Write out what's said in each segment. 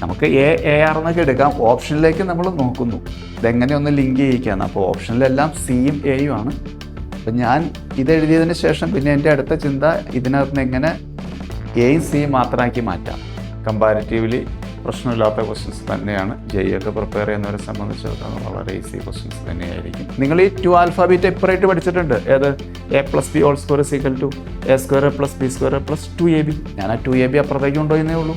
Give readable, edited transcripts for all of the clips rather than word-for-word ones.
നമുക്ക് A R എന്നൊക്കെ എടുക്കാം. ഓപ്ഷനിലേക്ക് നമ്മൾ നോക്കുന്നു ഇതെങ്ങനെ ഒന്ന് ലിങ്ക് ചെയ്യിക്കാന്ന്. അപ്പോൾ ഓപ്ഷനിലെല്ലാം സിയും എയും ആണ്. അപ്പം ഞാൻ ഇതെഴുതിയതിന് ശേഷം പിന്നെ എൻ്റെ അടുത്ത ചിന്ത ഇതിനകത്ത് നിന്ന് എങ്ങനെ എയും സിയും മാത്രമാക്കി മാറ്റാം. കമ്പാരിറ്റീവ്ലി പ്രശ്നമില്ലാത്ത ക്വസ്റ്റ്യൻസ് തന്നെയാണ്. ജെയൊക്കെ പ്രിപ്പയർ ചെയ്യുന്നവരെ സംബന്ധിച്ചിടത്തോളം വളരെ ഈസി ക്വസ്റ്റ്യൻസ് തന്നെയായിരിക്കും. നിങ്ങൾ ഈ 2 ആൽഫാബീറ്റ് എപ്പറായിട്ട് പഠിച്ചിട്ടുണ്ട്. ഏത് a+b² a²+b² 2ab. ഞാൻ ആ 2ab അപ്പുറത്തേക്ക് കൊണ്ടുപോയെന്നേ ഉള്ളൂ.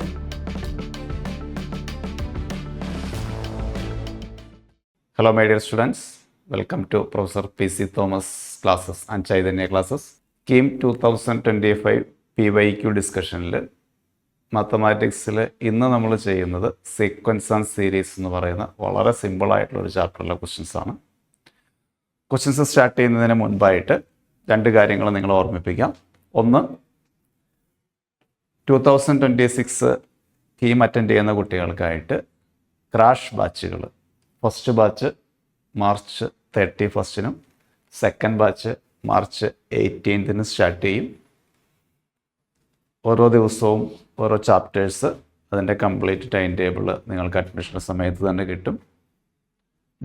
Hello my dear students, welcome to Professor P.C. Thomas classes and Chaitanya classes. KEAM 2025 PYQ ഡിസ്കഷനിൽ മാത്തമാറ്റിക്സിൽ ഇന്ന് നമ്മൾ ചെയ്യുന്നത് സീക്വൻസ് ആൻഡ് സീരീസ് എന്ന് പറയുന്ന വളരെ സിമ്പിളായിട്ടുള്ളൊരു ചാപ്റ്ററിലെ ക്വസ്റ്റ്യൻസാണ്. ക്വസ്റ്റ്യൻസ് സ്റ്റാർട്ട് ചെയ്യുന്നതിന് മുൻപായിട്ട് 2 കാര്യങ്ങൾ നിങ്ങളെ ഓർമ്മിപ്പിക്കാം. ഒന്ന്, 2026 KEAM അറ്റൻഡ് ചെയ്യുന്ന കുട്ടികൾക്കായിട്ട് ക്രാഷ് ബാച്ചുകൾ, ഫസ്റ്റ് ബാച്ച് മാർച്ച് 31-നും സെക്കൻഡ് ബാച്ച് മാർച്ച് 18-നും സ്റ്റാർട്ട് ചെയ്യും. ഓരോ ദിവസവും ഓരോ ചാപ്റ്റേഴ്സ്, അതിൻ്റെ കംപ്ലീറ്റ് ടൈം ടേബിൾ നിങ്ങൾക്ക് അഡ്മിഷൻ സമയത്ത് തന്നെ കിട്ടും.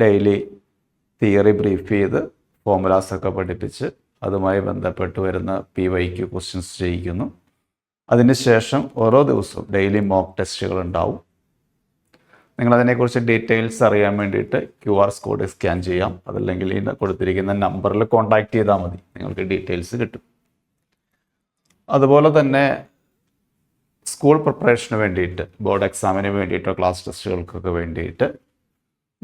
ഡെയിലി തിയറി ബ്രീഫ് ചെയ്ത് ഫോർമുലാസൊക്കെ പഠിപ്പിച്ച് അതുമായി ബന്ധപ്പെട്ട് വരുന്ന PYQ ക്വസ്റ്റ്യൻസ് ചെയ്യിക്കുന്നു. അതിനുശേഷം ഓരോ ദിവസവും ഡെയിലി മോക്ക് ടെസ്റ്റുകൾ ഉണ്ടാവും. നിങ്ങളതിനെക്കുറിച്ച് ഡീറ്റെയിൽസ് അറിയാൻ വേണ്ടിയിട്ട് QR കോഡ് സ്കാൻ ചെയ്യാം. അതല്ലെങ്കിൽ ഈ കൊടുത്തിരിക്കുന്ന നമ്പറിൽ കോൺടാക്റ്റ് ചെയ്താൽ മതി, നിങ്ങൾക്ക് ഡീറ്റെയിൽസ് കിട്ടും. അതുപോലെ തന്നെ സ്കൂൾ പ്രിപ്പറേഷന് വേണ്ടിയിട്ട്, ബോർഡ് എക്സാമിന് വേണ്ടിയിട്ടോ ക്ലാസ് ടെസ്റ്റുകൾക്കൊക്കെ വേണ്ടിയിട്ട്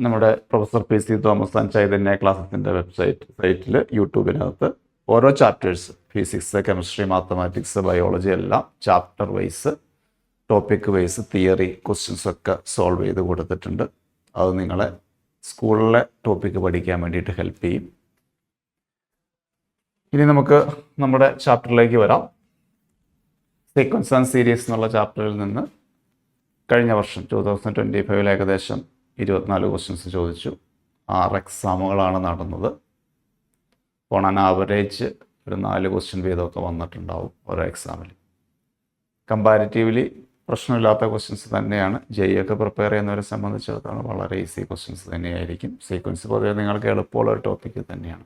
നമ്മുടെ professor P.C. Thomas and Chaitanya ക്ലാസസിൻ്റെ സൈറ്റിൽ യൂട്യൂബിനകത്ത് ഓരോ chapters, physics, chemistry, mathematics, biology എല്ലാം chapter wise, topic wise theory ക്വസ്റ്റ്യൻസൊക്കെ സോൾവ് ചെയ്ത് കൊടുത്തിട്ടുണ്ട്. അത് നിങ്ങളെ സ്കൂളിലെ ടോപ്പിക്ക് പഠിക്കാൻ വേണ്ടിയിട്ട് ഹെൽപ്പ് ചെയ്യും. ഇനി നമുക്ക് നമ്മുടെ ചാപ്റ്ററിലേക്ക് വരാം. സീക്വൻസ് ആൻഡ് സീരീസ് എന്നുള്ള ചാപ്റ്ററിൽ നിന്ന് കഴിഞ്ഞ വർഷം 2025 ഏകദേശം 24 ക്വസ്റ്റ്യൻസ് ചോദിച്ചു. 6 എക്സാമുകളാണ് നടന്നത്. ഓൺ ആൻ ആവറേജ് ഒരു 4 ക്വസ്റ്റ്യൻ വീതമൊക്കെ വന്നിട്ടുണ്ടാവും ഓരോ എക്സാമിൽ. കമ്പാരിറ്റീവ്ലി പ്രശ്നമില്ലാത്ത ക്വസ്റ്റ്യൻസ് തന്നെയാണ്. ജെയൊക്കെ പ്രിപ്പയർ ചെയ്യുന്നവരെ സംബന്ധിച്ചിടത്തോളം വളരെ ഈസി ക്വസ്റ്റ്യൻസ് തന്നെയായിരിക്കും. സീക്വൻസ് പൊതുവെ നിങ്ങൾക്ക് എളുപ്പമുള്ള ഒരു ടോപ്പിക്ക് തന്നെയാണ്.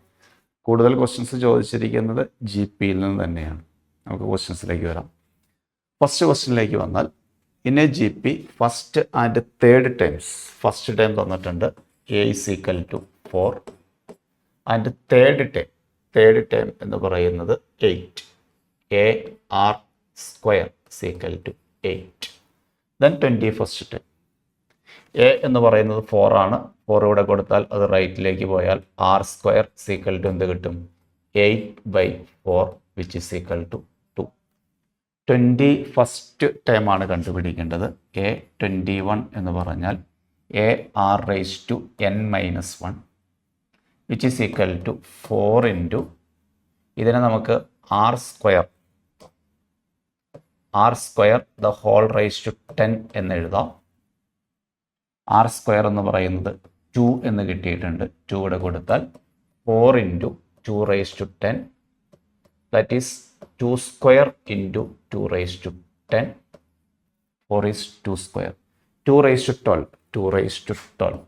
കൂടുതൽ ക്വസ്റ്റ്യൻസ് ചോദിച്ചിരിക്കുന്നത് GPയിൽ നിന്ന് തന്നെയാണ്. നമുക്ക് ക്വസ്റ്റ്യൻസിലേക്ക് വരാം. ഫസ്റ്റ് ക്വസ്റ്റ്യനിലേക്ക് വന്നാൽ, in A GP first and third times, first time തന്നിട്ടുണ്ട് a = 4 ആൻഡ് തേർഡ് ടൈം എന്ന് പറയുന്നത് 8, AR² = 8. Then 21st time a എന്ന് പറയുന്നത് 4 ആണ്. 4 ഇവിടെ കൊടുത്താൽ അത് റൈറ്റിലേക്ക് പോയാൽ R² = എന്ത് കിട്ടും? 8/4 which is equal to 2. 21st time ആണ് കണ്ടുപിടിക്കേണ്ടത്. A21 എന്ന് പറഞ്ഞാൽ AR⁻n-1 which is equal to 4 into, ഇതിനെ നമുക്ക് R² the whole raised to 10 എന്ന് എഴുതാം. R² എന്ന് പറയുന്നത് 2 എന്ന് കിട്ടിയിട്ടുണ്ട്. 2 ഇവിടെ കൊടുത്താൽ 4 into 2 raised to 10, that is 2² into 2 raised to 10. 4 is 2². 2 raised to 12. 2 raised to 12.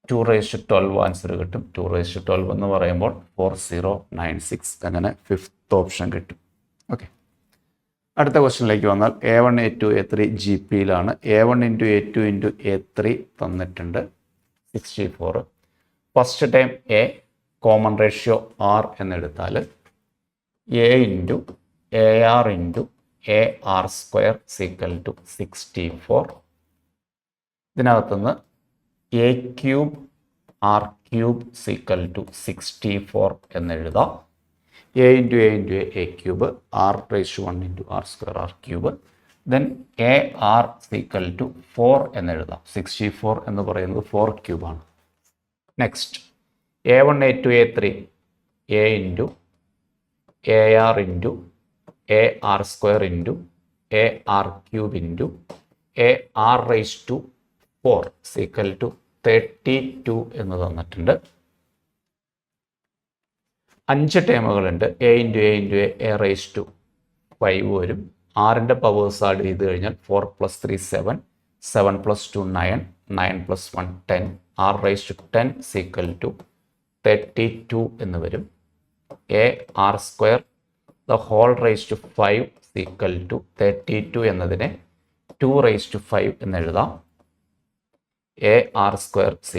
2 raised to 12 answer കിട്ടും. 2 raised to 12 എന്ന് പറയുമ്പോൾ 4096. അങ്ങനെ 5th ഓപ്ഷൻ കിട്ടും. ഓക്കെ, അടുത്ത ക്വസ്റ്റ്യനിലേക്ക് വന്നാൽ A1, A2, A3 GPയിലാണ്. A1 into A2 into A3 തന്നിട്ടുണ്ട് 64. First time A, common ratio R എന്നെടുത്താൽ A into AR into AR² = 64. ഇതിനകത്തുനിന്ന് A³ R³ = 64 എന്നെഴുതാം. A into A into A³ R⁻1 into R² R³. Then AR = 4 എന്നെഴുതാം. 64 എന്ന് പറയുന്നത് 4³ ആണ്. Next A1, A2, A3 A into AR into AR² into AR³ into AR⁻4 = 32 എന്ന് തന്നിട്ടുണ്ട്. 5 ടേമുകളുണ്ട്. A into A into A raised to 5 വരും. ആറിൻ്റെ powers add ചെയ്ത് കഴിഞ്ഞാൽ 4 + 3 7, 7 + 2 9, 9 + 1 10, r⁻10 = 32 എന്ന് വരും. ar² = 32 എന്നതിനെ 2⁵ എന്ന് എഴുതാം. ar² =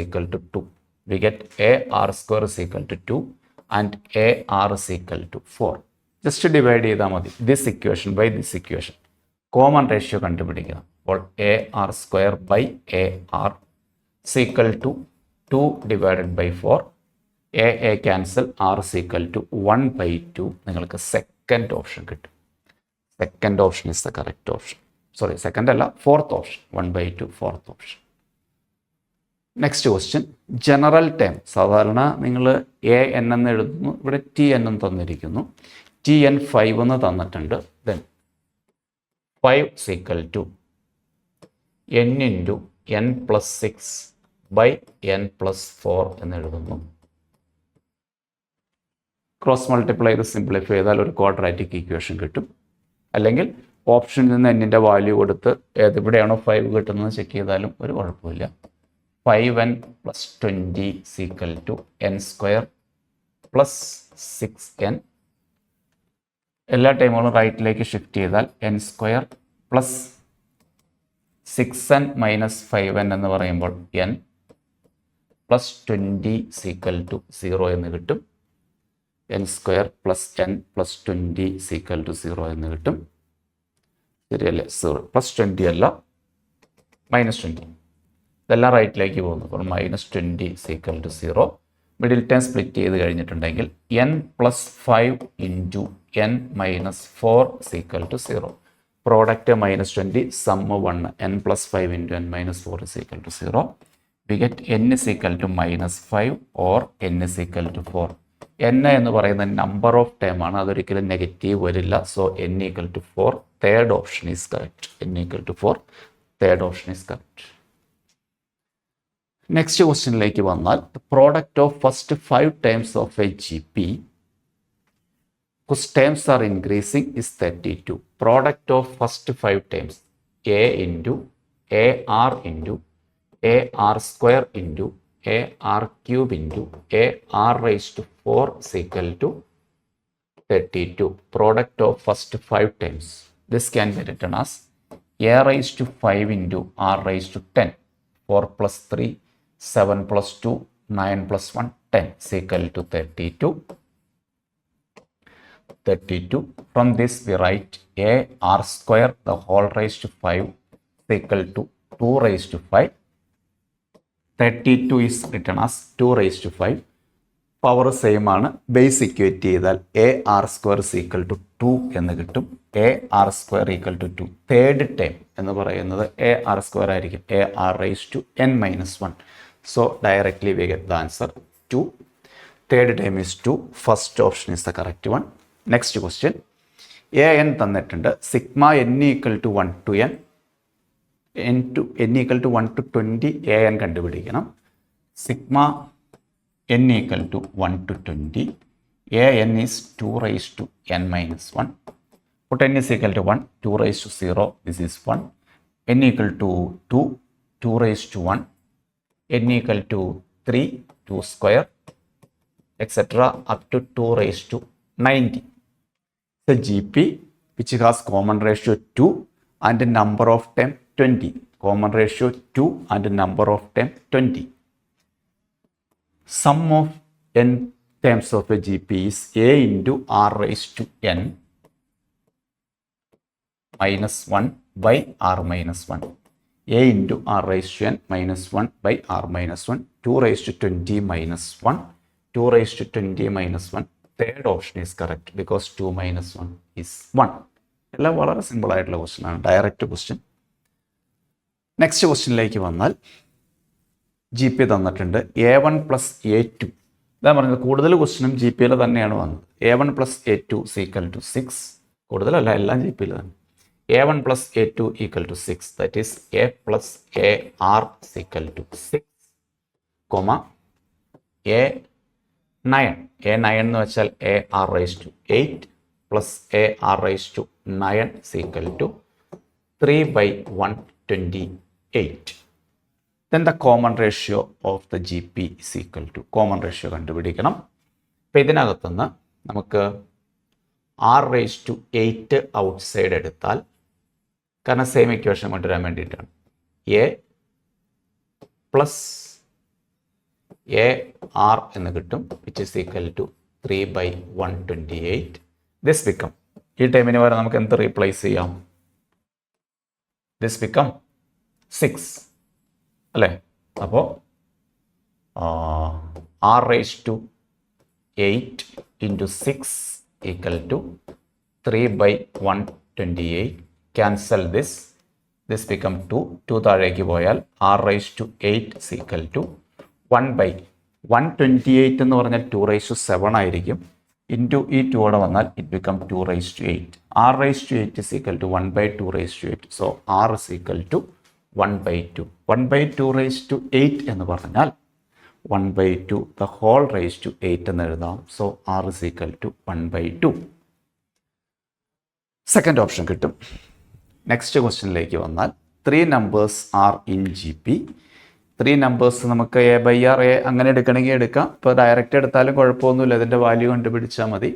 2. We get ar² = 2 and ar = 4. Just divide ചെയ്താൽ മതി this equation by this equation. Common ratio കണ്ടുപിടിക്കുക. അപ്പോൾ ar² = 2 / 4. Cancel, r = 1/2. നിങ്ങൾക്ക് സെക്കൻഡ് ഓപ്ഷൻ കിട്ടും. Second option is the correct option. Sorry, second അല്ല, fourth option. 1/2 fourth option. Next question, general term. സാധാരണ നിങ്ങൾ an എന്ന് എഴുതുന്നു, ഇവിടെ tn എന്ന് തന്നിരിക്കുന്നു. tn 5 എന്ന് തന്നിട്ടുണ്ട്. ദെൻ 5 = n × n + 6/n + 4 എന്ന് എഴുതുന്നു. ക്രോസ് മൾട്ടിപ്ലൈ ചെയ്ത് സിംപ്ലിഫൈ ചെയ്താൽ ഒരു ക്വാഡ്രാറ്റിക് ഇക്വേഷൻ കിട്ടും. അല്ലെങ്കിൽ ഓപ്ഷനിൽ നിന്ന് എന്നിൻ്റെ വാല്യൂ കൊടുത്ത് എവിടെയാണോ 5 കിട്ടുന്നത് ചെക്ക് ചെയ്താലും ഒരു കുഴപ്പമില്ല. 5n + 20 = n² + 6n. എല്ലാ ടൈമുകളും റൈറ്റിലേക്ക് ഷിഫ്റ്റ് ചെയ്താൽ n² + 6n - 5n എന്ന് പറയുമ്പോൾ n + 20 = 0 എന്ന് കിട്ടും. n² + n + 20 = 0 എന്ന് കിട്ടും. ശരിയല്ലേ? +20 അല്ല, -20. ഇതെല്ലാം റൈറ്റിലേക്ക് പോകുന്നു. അപ്പോൾ -20 = 0. മിഡിൽ ടേം സ്പ്ലിറ്റ് ചെയ്ത് കഴിഞ്ഞിട്ടുണ്ടെങ്കിൽ n + 5 × n - 4 = 0. Product -20, sum 1. n + 5 × n - 4 = 0. We get n = -5 or n = 4. n എന്ന് പറയുന്നത് നമ്പർ ഓഫ് ടേം ആണ്, അതൊരിക്കലും നെഗറ്റീവ് വരില്ല. So n = 4. Third option is correct. n = 4. Third option is correct. Next ക്വസ്റ്റ്യനിലേക്ക് വന്നാൽ, product of first 5 terms of A GP whose terms are increasing is 32. Product of first 5 terms a into ar into ar² into ar³ into ar⁴ = 32. Product of first 5 terms. This can be written as a⁵ into r⁻10. 4 + 3, 7 + 2, 9 + 1, 10 = 32. 32. From this we write ar² = 2⁵. 32 is written as 2⁵. Power same ആണ്. Base equate ചെയ്താൽ ar² = 2 എന്ന് കിട്ടും. ar² = 2. Third term എന്ന് പറയുന്നത് ar² ആയിരിക്കും. ar⁻n - 1. So directly we get the answer 2. Third term is 2. First option is the correct one. Next question. an തന്നിട്ടുണ്ട്. Sigma n = 1 to n. n = 1 to 20 an കണ്ടുപിടിക്കണം. Sigma n = 1 to 20. an is 2⁻n - 1. Put n is equal to 1. 2⁻0. This is 1. n = 2. 2⁻1. n = 3. 2², etc. up to 2⁻90. The GP which has common ratio 2 and number of term 20. Common ratio 2 and number of term 20. Sum of n terms of a GP is a into r⁻n - 1 by r-1. a into r⁻n - 1 by r-1. 2⁻20 - 1. 2⁻20 - 1. Third option is correct because 2 - 1 is 1. എല്ലാം വളരെ simple ആയിട്ടുള്ള question ആണ്. Direct question. Next ക്വസ്റ്റ്യനിലേക്ക് വന്നാൽ, GP തന്നിട്ടുണ്ട് a1 + a2. ഇതാ പറഞ്ഞത് കൂടുതൽ ക്വസ്റ്റ്യനും GPയിൽ തന്നെയാണ് വന്നത്. a1 + a2 = 6. കൂടുതലല്ല, എല്ലാം GPയിൽ തന്നെ. a1 + a2 = 6. That is a + ar = 6, a9. a9 എന്ന് വെച്ചാൽ ar⁸8. plus AR raised to 9 is equal to 3/128. Then the common ratio of the GP is equal to, common ratio കണ്ടുപിടിക്കണം. അപ്പോൾ ഇതിനകത്തുനിന്ന് നമുക്ക് R raised to 8 ഔട്ട്സൈഡ് എടുത്താൽ, കാരണം same equation കൊണ്ടുവരാൻ വേണ്ടിയിട്ടാണ്, A പ്ലസ് AR എന്ന് കിട്ടും, which is equal to 3/128. This become, ഈ ടൈമിന് വരെ നമുക്ക് എന്ത് റീപ്ലേസ് ചെയ്യാം? This become 6 അല്ലേ? അപ്പോൾ R raised to 8 into 6 equal to 3/128. Cancel this. This become 2. 2 താഴേക്ക് പോയാൽ R raised to 8 is equal to 1/128 എന്ന് പറഞ്ഞാൽ 2 raised to 7 ആയിരിക്കും. ഇൻറ്റു ഈ 2 ഓടെ വന്നാൽ it become 2 raised to 8. R raised to 8 is equal to 1/2 raised to 8. So R is equal to 1/2. 1/2 raised to 8 എന്ന് പറഞ്ഞാൽ 1/2 the whole raised to 8 എന്ന് എഴുതാം. So R is equal to 1/2. Second option കിട്ടും. Next ക്വസ്റ്റ്യനിലേക്ക് വന്നാൽ 3 numbers are in GP. 3 numbers നമുക്ക് A/R അങ്ങനെ എടുക്കണമെങ്കിൽ എടുക്കാം. ഇപ്പോൾ ഡയറക്റ്റ് എടുത്താലും കുഴപ്പമൊന്നുമില്ല, ഇതിൻ്റെ വാല്യൂ കണ്ടുപിടിച്ചാൽ മതി.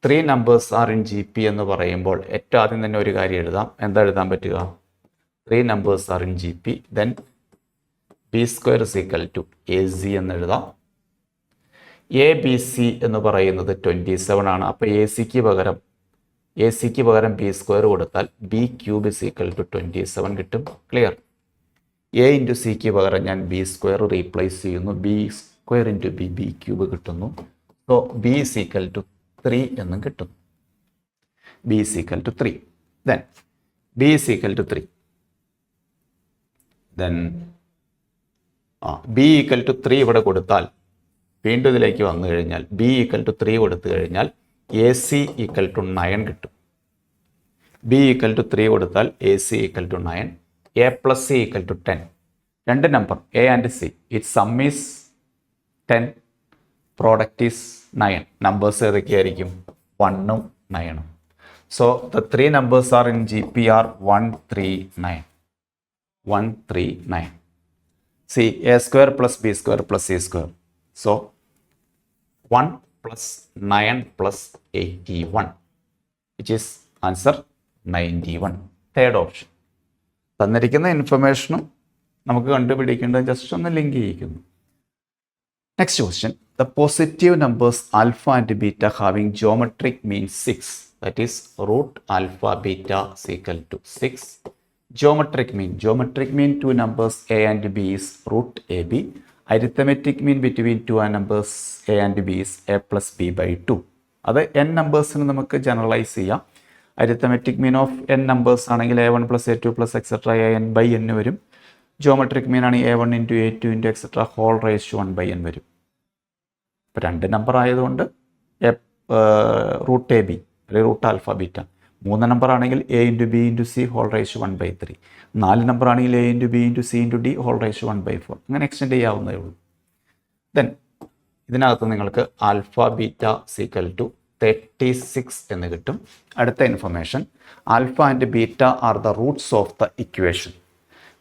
3 നമ്പേഴ്സ് ആർ ഇൻ GP എന്ന് പറയുമ്പോൾ ഏറ്റവും ആദ്യം തന്നെ ഒരു കാര്യം എഴുതാം. എന്താ എഴുതാൻ പറ്റുക? 3 numbers are in GP, then B² is equal to AC എന്ന് എഴുതാം. ABC എന്ന് പറയുന്നത് 27 ആണ്. അപ്പോൾ AC ക്ക് പകരം B² കൊടുത്താൽ B³ is equal to 27 കിട്ടും. ക്ലിയർ? A ഇൻറ്റു സിക്ക് പകരം ഞാൻ B² റീപ്ലേസ് ചെയ്യുന്നു. B² ഇൻറ്റു B³ കിട്ടുന്നു. So B is equal to 3 എന്നും കിട്ടും. B is equal to 3. Then B is equal to 3. Then B equal to 3 ഇവിടെ കൊടുത്താൽ, വീണ്ടും ഇതിലേക്ക് വന്നു കഴിഞ്ഞാൽ B equal to 3 കൊടുത്തു കഴിഞ്ഞാൽ AC equal to 9 കിട്ടും. B equal to 3 കൊടുത്താൽ AC equal to 9. A plus C equal to 10. രണ്ട് number A and C, its sum is 10, product is 9. Numbers ഏതൊക്കെയായിരിക്കും? 1ഉം 9ഉം. So the 3 numbers are in GP are 1, 3, 9. 1, 3, 9. See, A² plus B² plus C². So 1 plus 9 plus 81, which is answer 91. Third option. തന്നിരിക്കുന്ന ഇൻഫർമേഷനും നമുക്ക് കണ്ടുപിടിക്കേണ്ടത് just ഒന്ന് link ചെയ്യിക്കുന്നു. Next question. The positive numbers alpha and beta having geometric mean 6, that is root alpha beta is equal to 6. Geometric mean 2 numbers A and B is root AB. Arithmetic mean between 2 numbers A and B is A plus B by 2. അത് n നമ്പേഴ്സിന് നമുക്ക് generalise ചെയ്യാം. Arithmetic mean of n numbers ആണെങ്കിൽ A1 plus A2 plus etc. AN by n വരും. Geometric mean ആണെങ്കിൽ A1 into A2 into etc. Whole raise to 1/n വരും. ഇപ്പോൾ 2 number ആയതുകൊണ്ട് root AB അല്ലെങ്കിൽ റൂട്ട് ആൽഫ ബീറ്റ. 3 നമ്പർ ആണെങ്കിൽ A into B into C whole raise to 1/3. 4 number ആണെങ്കിൽ A into B into C into D whole raise to 1/4. അങ്ങനെ extend ചെയ്യാവുന്നതേ ഉള്ളൂ. Then ഇതിനകത്ത് നിങ്ങൾക്ക് ആൽഫ ബീറ്റ ഈക്വൽ ടു 36 എന്ന് കിട്ടും. അടുത്ത information, alpha and beta are the Roots of the equation.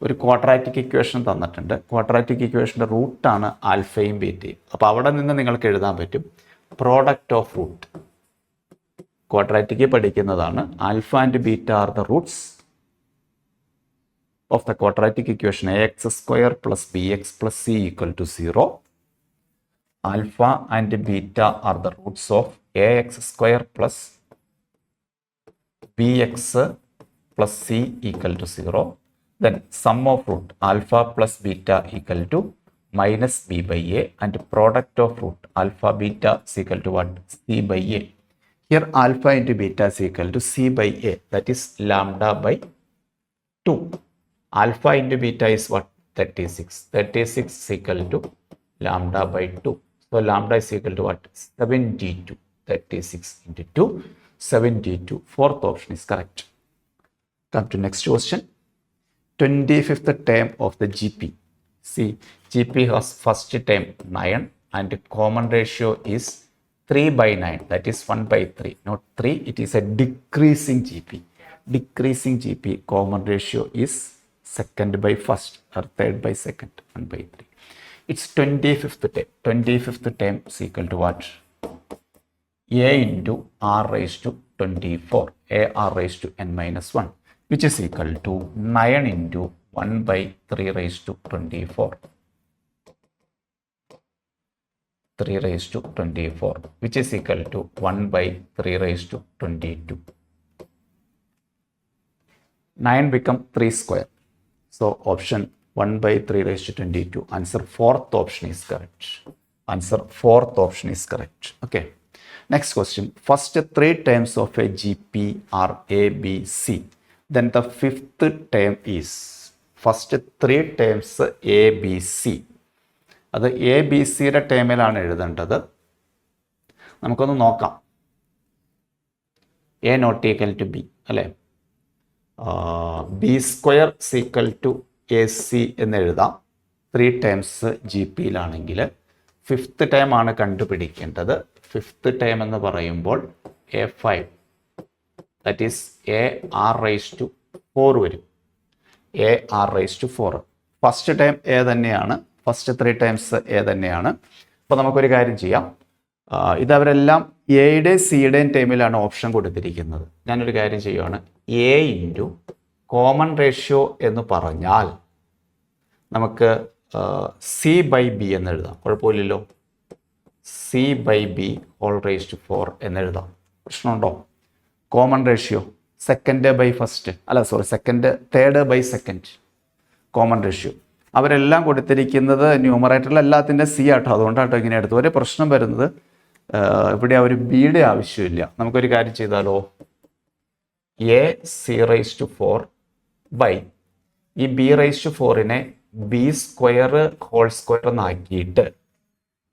ഒരു ക്വാഡ്രാറ്റിക് ഇക്വേഷൻ തന്നിട്ടുണ്ട്. ക്വാഡ്രാറ്റിക് ഇക്വേഷൻ്റെ റൂട്ടാണ് ആൽഫയും ബീറ്റയും. അപ്പോൾ അവിടെ നിന്ന് നിങ്ങൾക്ക് എഴുതാൻ പറ്റും പ്രോഡക്റ്റ് ഓഫ് റൂട്ട്. ക്വാഡ്രാറ്റിക് പഠിക്കുന്നതാണ്. Alpha and beta are the Roots of the quadratic equation AX² plus BX plus C equal to 0. Alpha and beta are the roots of AX² plus BX plus C equal to 0. Then sum of root alpha plus beta equal to minus B by A, and product of root alpha beta is equal to what? C by A. Here alpha into beta is equal to C by A, that is lambda by 2. Alpha into beta is what? 36. 36 is equal to lambda by 2. So lambda is equal to what? 72. 36 into 2, 72. Fourth option is correct. Come to next question. 25th term of the GP. See, GP has first term 9 and common ratio is 3/9, that is 1/3, not 3, it is a decreasing GP. Decreasing GP common ratio is second by first or third by second, 1/3. It's 25th term. 25th term is equal to what? A into R raised to 24, A R raised to n minus 1, which is equal to 9 into 1/3 raised to 24. 3 raised to 24, which is equal to 1/3 raised to 22. 9 become 3 square. So option 1/3 raised to 22. Answer fourth option is correct. Answer fourth option is correct. Okay. Next question. First 3 terms of a GP are A, B, C. Then the fifth term is. First 3 terms A, B, C. അത് A B സിയുടെ ടേമിലാണ് എഴുതേണ്ടത്. നമുക്കൊന്ന് നോക്കാം. A not equal to B അല്ലേ, B square is equal to A C എന്ന് എഴുതാം. 3 terms G പിയിലാണെങ്കിൽ ഫിഫ്ത്ത് ടേം ആണ് കണ്ടുപിടിക്കേണ്ടത്. ഫിഫ്ത്ത് ടേം എന്ന് പറയുമ്പോൾ A5, that is A R raise to 4 വരും. A R raise to 4. First time A തന്നെയാണ്, ഫസ്റ്റ് 3 ടൈംസ് എ തന്നെയാണ്. അപ്പോൾ നമുക്കൊരു കാര്യം ചെയ്യാം. ഇതവരെല്ലാം എയുടെയും സിയുടെയും ടൈമിലാണ് ഓപ്ഷൻ കൊടുത്തിരിക്കുന്നത്. ഞാനൊരു കാര്യം ചെയ്യുവാണ്, എ ഇൻറ്റു കോമൺ റേഷ്യോ എന്ന് പറഞ്ഞാൽ നമുക്ക് സി ബൈ ബി എന്ന് എഴുതാം. കുഴപ്പമില്ലല്ലോ. C by B whole raise to 4 എന്നെഴുതാം. പ്രശ്നമുണ്ടോ? Common ratio second by first, അല്ല sorry, third by second common ratio. അവരെല്ലാം കൊടുത്തിരിക്കുന്നത് ന്യൂമറേറ്ററിൽ എല്ലാത്തിൻ്റെ സി ആട്ടോ, അതുകൊണ്ടാട്ടോ ഇങ്ങനെ എടുത്തു. ഒരു പ്രശ്നം വരുന്നത് ഇവിടെ ആ ഒരു ബിയുടെ ആവശ്യമില്ല. നമുക്കൊരു കാര്യം ചെയ്താലോ, A C raise to 4 by ഈ ബി റൈസ് ടു 4നെ ബി സ്ക്വയർ ഹോൾ സ്ക്വയർ എന്നാക്കിയിട്ട്,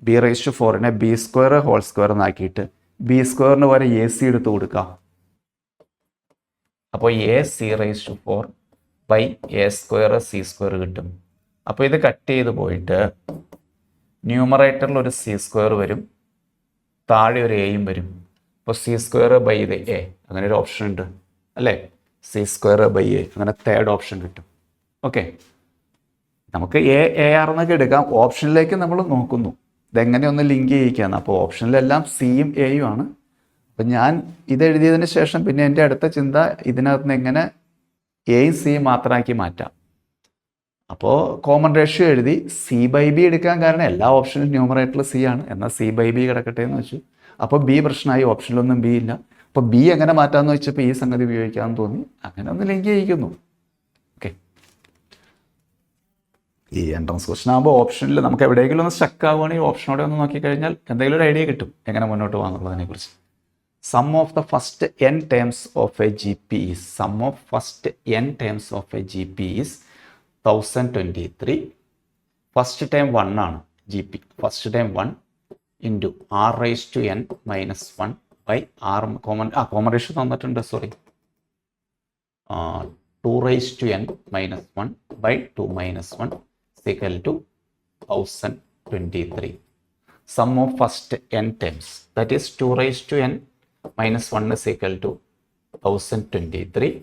ബി റൈസ് ടു 4നെ ബി സ്ക്വയർ ഹോൾ സ്ക്വയർ എന്നാക്കിയിട്ട് ബി സ്ക്വയറിന് വരെ എ സി എടുത്ത് കൊടുക്കാം. അപ്പോൾ A C raise to 4 by A square C square കിട്ടും. അപ്പോൾ ഇത് കട്ട് ചെയ്ത് പോയിട്ട് ന്യൂമറേറ്ററിൽ ഒരു സി സ്ക്വയർ വരും, താഴെ ഒരു എയും വരും. അപ്പോൾ സി സ്ക്വയർ ബൈ ഇത് എ, അങ്ങനെ ഒരു ഓപ്ഷൻ ഉണ്ട് അല്ലേ, സി സ്ക്വയർ ബൈ എ, അങ്ങനെ തേർഡ് ഓപ്ഷൻ കിട്ടും. ഓക്കെ, നമുക്ക് എ ആർ എന്നൊക്കെ എടുക്കാം. ഓപ്ഷനിലേക്ക് നമ്മൾ നോക്കുന്നു ഇതെങ്ങനെ ഒന്ന് ലിങ്ക് ചെയ്യിക്കാന്ന്. അപ്പോൾ ഓപ്ഷനിലെല്ലാം സിയും എയും ആണ്. അപ്പം ഞാൻ ഇതെഴുതിയതിന് ശേഷം പിന്നെ എൻ്റെ അടുത്ത ചിന്ത ഇതിനകത്ത് നിന്ന് എങ്ങനെ എയും സിയും മാത്രമാക്കി മാറ്റാം. അപ്പോൾ കോമൺ റേഷ്യോ എഴുതി സി ബൈ ബി എടുക്കാൻ കാരണം എല്ലാ ഓപ്ഷനിലും ന്യൂമറേറ്ററിൽ സി ആണ്, എന്നാൽ സി ബൈ ബി കിടക്കട്ടെ എന്ന് വെച്ചു. അപ്പോൾ ബി പ്രശ്നമായി, ഓപ്ഷനിലൊന്നും ബി ഇല്ല. അപ്പോൾ ബി എങ്ങനെ മാറ്റാമെന്ന് വെച്ചപ്പോൾ ഈ സംഗതി ഉപയോഗിക്കാമെന്ന് തോന്നി, അങ്ങനെ ഒന്ന് ലിങ്ക് ചെയ്യിക്കുന്നു. ഓക്കെ, ഈ എൻട്രൻസ് ക്വസ്റ്റൻ ആകുമ്പോൾ ഓപ്ഷനിൽ നമുക്ക് എവിടെയെങ്കിലും ഒന്ന് സ്റ്റക്ക് ആവുകയാണെങ്കിൽ ഓപ്ഷനോടെ ഒന്ന് നോക്കിക്കഴിഞ്ഞാൽ എന്തെങ്കിലും ഒരു ഐഡിയ കിട്ടും എങ്ങനെ മുന്നോട്ട് പോകാന്നുള്ളതിനെക്കുറിച്ച്. Sum of the first n terms of A G P is, sum of first n terms of A G P is 1023. First time 1 ആണ് G P. First time 1 into R raise to n minus 1 by R common ratio തന്നിട്ടുണ്ട്, sorry, 2 raise to n minus 1 by 2 minus 1 equal to 1023. Sum of first n times, that is 2 raise to n minus 1 is equal to 1023.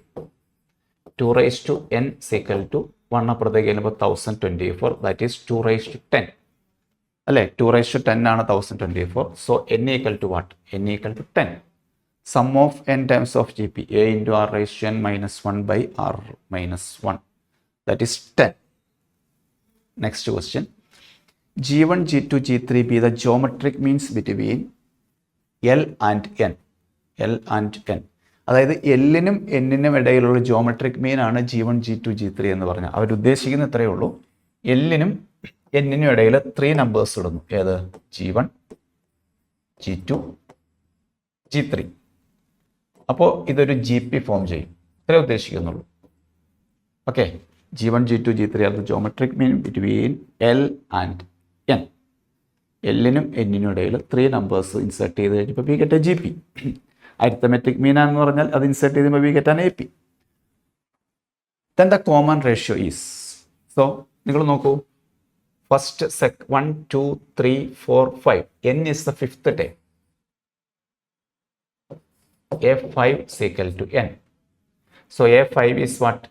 2 raise to n is equal to 1 അപ്പുറത്തേക്ക് കഴിയുമ്പോൾ 1024, that is 2 raise to 10 അല്ലേ. 2 raise to 10 ആണ് 1024. So n equal to what? n equal to 10. Sum of n times of G P, A into R raise to n minus 1 by R minus 1, that is 10. Next question. G1, G2, G3 be the geometric means between L and N. L and N, അതായത് എല്ലിനും എന്നിനും ഇടയിലുള്ള geometric മീൻ ആണ് G1, G2, G3 എന്ന് പറഞ്ഞാൽ. അവരുദ്ദേശിക്കുന്ന ഇത്രയേ ഉള്ളൂ, എല്ലിനും എന്നിനും ഇടയിൽ 3 numbers ഇടുന്നു. ഏത്? G1, G2, G3. അപ്പോൾ ഇതൊരു ജി പി ഫോം ചെയ്യും, ഇത്രേ ഉദ്ദേശിക്കുന്നുള്ളൂ. Okay, G1, G2, G3 are the geometric mean between L and N. എല്ലിനും എന്നിനും ഇടയിൽ 3 നമ്പേഴ്സ് ഇൻസേർട്ട് ചെയ്ത് കഴിഞ്ഞപ്പോൾ we get A G P. Arithmetic mean എന്ന് പറഞ്ഞാൽ അത് ഇൻസേർട്ട് ചെയ്യുമ്പോൾ we get an A P. Then the common ratio is, so നിങ്ങൾ നോക്കൂ, first 1, 2, 3, 4, 5, n is the 5th time. a5 is equal to n. So a5 is what?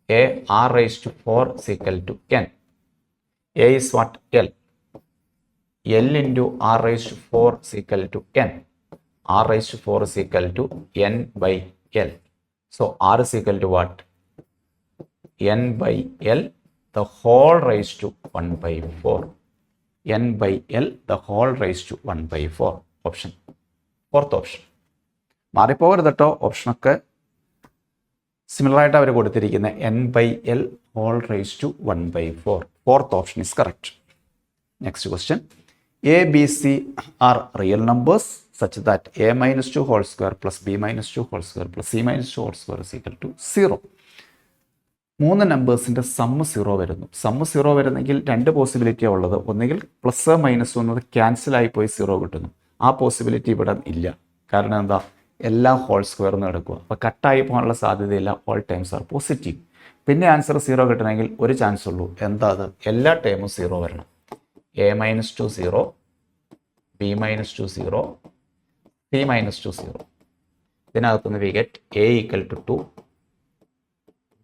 A r raised to 4 is equal to n. A is what? L. L into r raised to 4 is equal to n. R raised to 4 is equal to n by L. So R is equal to what? N by L, the whole raised to 1 by 4. N by L, the whole raised to 1 by 4. Option. Fourth option. മാറിപ്പോകരുത് കേട്ടോ, ഓപ്ഷനൊക്കെ similar ആയിട്ട് അവർ കൊടുത്തിരിക്കുന്നത് n by L whole raised to 1 by 4. Fourth option is correct. Next question. A, B, C are real numbers such that a minus 2 whole square plus b minus 2 whole square plus c minus 2 whole square is equal to 0. മൂന്ന് നമ്പേഴ്സിൻ്റെ sum 0 വരുന്നു. Sum 0 വരുന്നെങ്കിൽ രണ്ട് പോസിബിലിറ്റിയാണ് ഉള്ളത്. ഒന്നുകിൽ plus minus എന്നത് ക്യാൻസലായി പോയി 0 കിട്ടുന്നു. ആ പോസിബിലിറ്റി ഇവിടെ ഇല്ല. കാരണം എന്താ? എല്ലാം ഹോൾ സ്ക്വയർന്ന് എടുക്കുക. അപ്പോൾ കട്ടായി പോകാനുള്ള സാധ്യതയില്ല. All times are positive. പിന്നെ ആൻസർ 0 കിട്ടണമെങ്കിൽ ഒരു ചാൻസ് ഉള്ളൂ. എന്താ അത്? എല്ലാ ടൈമും 0 വരണം. a minus 2 0, b minus 2 0, c minus 2 0. ഇതിനകത്തുനിന്ന് we get a equal to 2,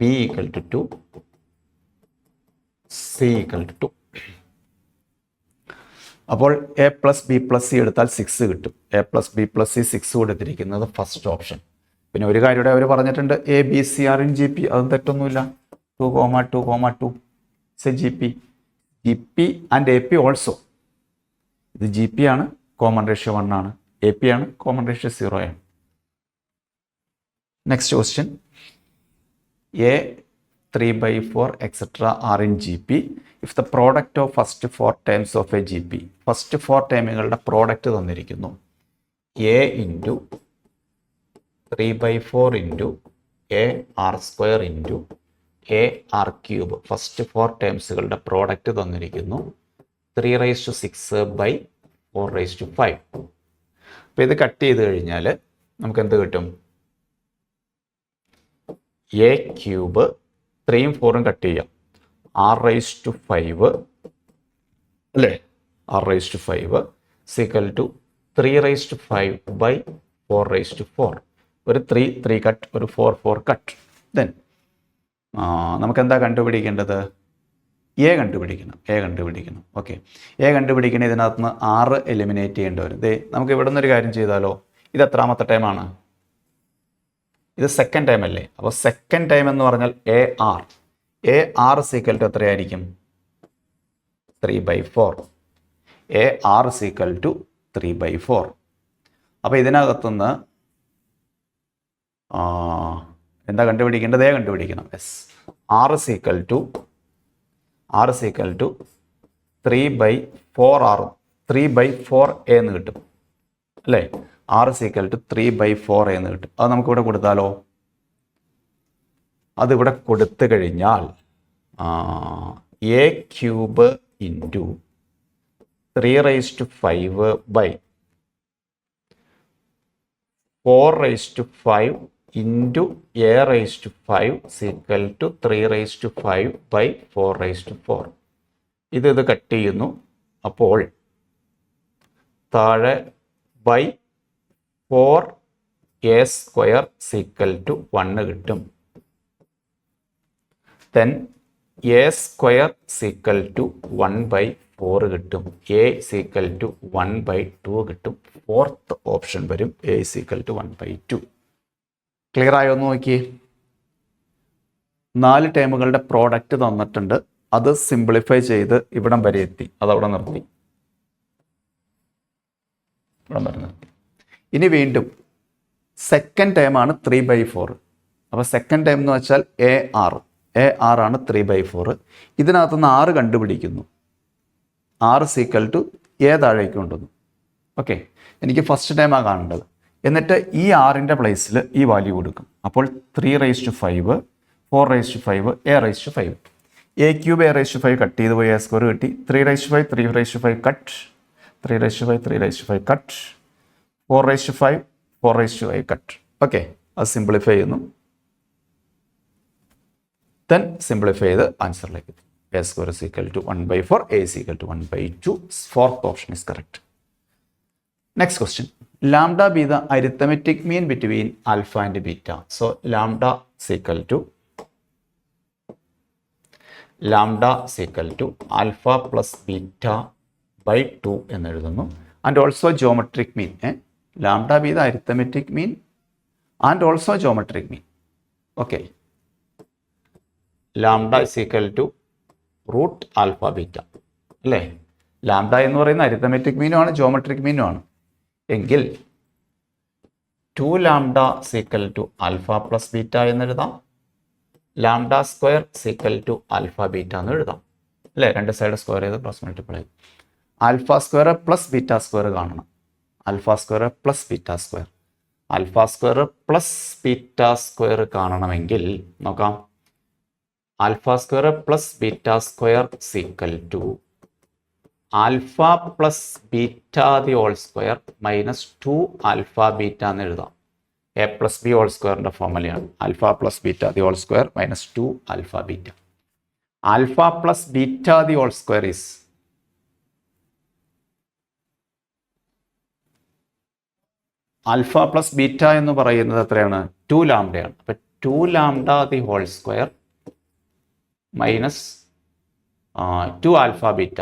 b equal to 2, c equal to 2. അപ്പോൾ a plus B plus C എടുത്താൽ 6 കിട്ടും. a plus B plus C 6 കൊടുത്തിരിക്കുന്നത് ഫസ്റ്റ് ഓപ്ഷൻ. പിന്നെ ഒരു കാര്യം അവർ പറഞ്ഞിട്ടുണ്ട്, A B C are in G P. അതും തെറ്റൊന്നുമില്ല. 2,2,2 it's G P. G P and A P also. ഇത് ജി പി ആണ്, കോമൺ റേഷ്യോ 1 ആണ്. എ പി ആണ്, കോമൺ റേഷ്യോ 0 ആണ്. Next question. A 3/4 etcetera are in G P if the product of first 4 times of A G P. First 4 ടൈമുകളുടെ product തന്നിരിക്കുന്നു. A into 3/4 into A R square into A R cube. First 4 ടേംസുകളുടെ product തന്നിരിക്കുന്നു. 3/6/4/5. അപ്പോൾ ഇത് cut ചെയ്ത് കഴിഞ്ഞാൽ നമുക്ക് എന്ത് കിട്ടും? എ ക്യൂബ് 3ഉം 4ഉം കട്ട് ചെയ്യാം. r/5 അല്ലേ? r/5 equal to 3/5/4/4. ഒരു 3 കട്ട്, ഒരു 4 കട്ട്. ദെൻ നമുക്കെന്താ കണ്ടുപിടിക്കേണ്ടത്? എ കണ്ടുപിടിക്കണം. ഓക്കെ, എ കണ്ടുപിടിക്കണം. ഇതിനകത്ത് നിന്ന് 6 എലിമിനേറ്റ് ചെയ്യേണ്ടി വരും. നമുക്ക് ഇവിടെ നിന്നൊരു കാര്യം ചെയ്താലോ? ഇത് എത്രാമത്തെ ടൈമാണ്? ഇത് സെക്കൻഡ് ടൈം അല്ലേ? അപ്പോൾ സെക്കൻഡ് ടൈം എന്ന് പറഞ്ഞാൽ എ ആർ സീക്വൽ ടു എത്രയായിരിക്കും? 3/4. A R is equal to 3/4. അപ്പോൾ ഇതിനകത്തുനിന്ന് എന്താ കണ്ടുപിടിക്കേണ്ടത്? എ കണ്ടുപിടിക്കണം. Yes, R is equal to 3/4 A എന്ന് കിട്ടും അല്ലേ? ആർ സീക്വൽ ടു 3/4 എന്ന് കിട്ടും. അത് നമുക്കിവിടെ കൊടുത്താലോ? അതിവിടെ കൊടുത്തു കഴിഞ്ഞാൽ A cube into 3/4/5 into a/5 is equal to 3/5/4/4. ഇത് കട്ട് ചെയ്യുന്നു. അപ്പോൾ താഴെ ബൈ 4a² സീക്വൽ ടു 1 കിട്ടും. ദെൻ a² സീക്വൽ ടു 1/4 കിട്ടും. a സീക്വൽ ടു 1/2 കിട്ടും. ഫോർത്ത് ഓപ്ഷൻ വരും, a സീക്വൽ ടു 1/2. ക്ലിയർ ആയോ എന്ന് നോക്കിയേ. 4 ടേമുകളുടെ പ്രോഡക്റ്റ് തന്നിട്ടുണ്ട്. അത് സിംപ്ലിഫൈ ചെയ്ത് ഇവിടം വരെ എത്തി. അതവിടെ നിർത്തി. ഇനി വീണ്ടും സെക്കൻഡ് ടൈമാണ് 3/4. അപ്പോൾ സെക്കൻഡ് ടൈം എന്ന് വെച്ചാൽ എ ആർ ആണ് 3/4. ഇതിനകത്തുനിന്ന് 6 കണ്ടുപിടിക്കുന്നു. 6 സീക്വൽ ടു എ താഴേക്ക് കൊണ്ടുവന്നു. ഓക്കെ, എനിക്ക് ഫസ്റ്റ് ടൈമാണ് കാണേണ്ടത്. എന്നിട്ട് ഈ ആറിൻ്റെ പ്ലേസിൽ ഈ വാല്യൂ കൊടുക്കും. അപ്പോൾ 3/5 4/5 a/5. A cube a/5 cut ചെയ്ത് പോയി a² കിട്ടി. 3/5 3/5 കട്ട്, 3/5 കട്ട്, 4/5 കട്ട്. ഓക്കെ, അത് സിംപ്ലിഫൈ ചെയ്യുന്നു. ദെൻ സിംപ്ലിഫൈ ചെയ്ത് ആൻസറിലേക്ക് എത്തും. a² is equal to 1/4, a is equal to 1/2. Fourth option is correct. Next question. Lambda be the arithmetic mean between alpha and beta. So lambda is equal to alpha plus beta by 2 എന്ന് എഴുതുന്നു. And also geometric mean. Lambda be the arithmetic mean and also geometric mean. Okay, lambda is equal to root alpha beta അല്ലേ. Lambda എന്ന് പറയുന്ന arithmetic മീനുമാണ് geometric മീനുമാണ്. എങ്കിൽ 2 lambda is equal to alpha plus beta എന്ന് എഴുതാം. Lambda square is equal to alpha beta എന്ന് എഴുതാം അല്ലേ. രണ്ട് സൈഡ് സ്ക്വയർ ചെയ്ത് plus multiply. Alpha square plus beta square കാണണം. Alpha square plus beta square. Alpha square plus beta square കാണണമെങ്കിൽ നോക്കാം. Alpha square plus beta square is equal to alpha plus beta the whole square minus 2 alpha beta എന്ന് എഴുതാം. A plus B whole സ്ക്വയറിൻ്റെ ഫോർമുലയാണ്. Alpha plus beta the whole square minus 2 alpha beta. Alpha plus beta the whole square is alpha plus beta എന്ന് പറയുന്നത് എത്രയാണ്? 2 ലാംഡയാണ്. അപ്പം 2 lambda the whole square minus 2 alpha beta